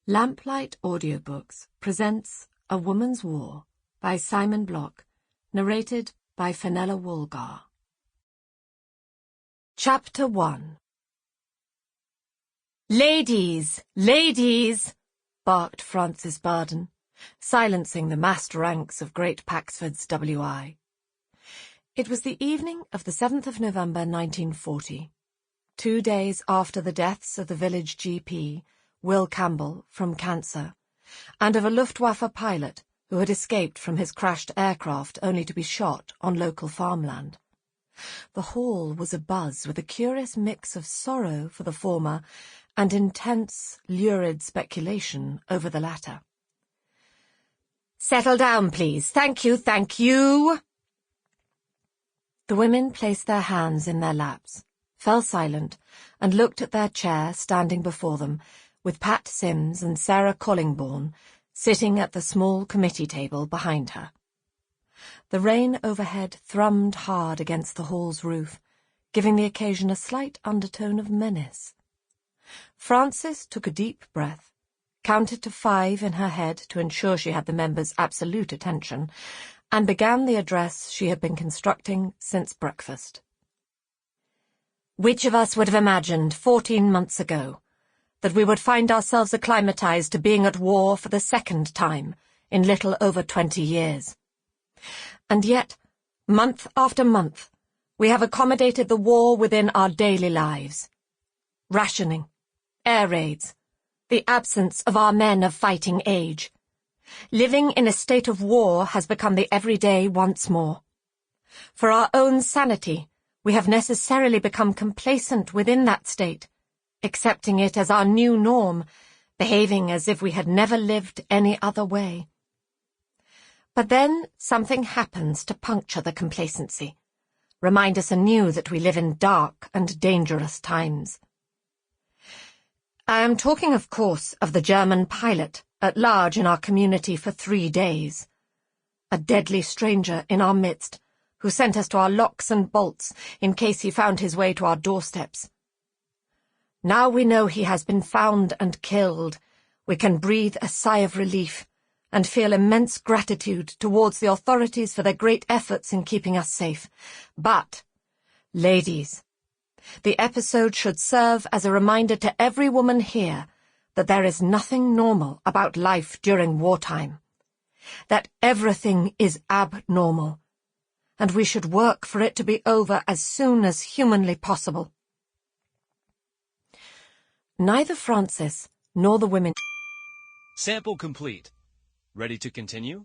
Lamplight Audiobooks presents A Woman's War by Simon Block, narrated by Fenella Woolgar. Chapter 1. "Ladies! Ladies!" barked Francis Barden, silencing the massed ranks of Great Paxford's W.I. It was the evening of the 7th of November 1940, 2 days after the deaths of the village GP, Will Campbell, from cancer, and of a Luftwaffe pilot who had escaped from his crashed aircraft only to be shot on local farmland. The hall was abuzz with a curious mix of sorrow for the former and intense, lurid speculation over the latter. "Settle down, please. Thank you, thank you." The women placed their hands in their laps, fell silent, and looked at their chair standing before them, with Pat Sims and Sarah Collingbourne sitting at the small committee table behind her. The rain overhead thrummed hard against the hall's roof, giving the occasion a slight undertone of menace. Frances took a deep breath, counted to 5 in her head to ensure she had the members' absolute attention, and began the address she had been constructing since breakfast. "Which of us would have imagined 14 months ago that we would find ourselves acclimatized to being at war for the second time in little over 20 years? And yet, month after month, we have accommodated the war within our daily lives. Rationing, air raids, the absence of our men of fighting age. Living in a state of war has become the everyday once more. For our own sanity, we have necessarily become complacent within that state, accepting it as our new norm, behaving as if we had never lived any other way. But then something happens to puncture the complacency, remind us anew that we live in dark and dangerous times. I am talking, of course, of the German pilot at large in our community for 3 days, a deadly stranger in our midst who sent us to our locks and bolts in case he found his way to our doorsteps. Now we know he has been found and killed, we can breathe a sigh of relief and feel immense gratitude towards the authorities for their great efforts in keeping us safe. But, ladies, the episode should serve as a reminder to every woman here that there is nothing normal about life during wartime, that everything is abnormal, and we should work for it to be over as soon as humanly possible. Neither Francis nor the women... Sample complete. Ready to continue?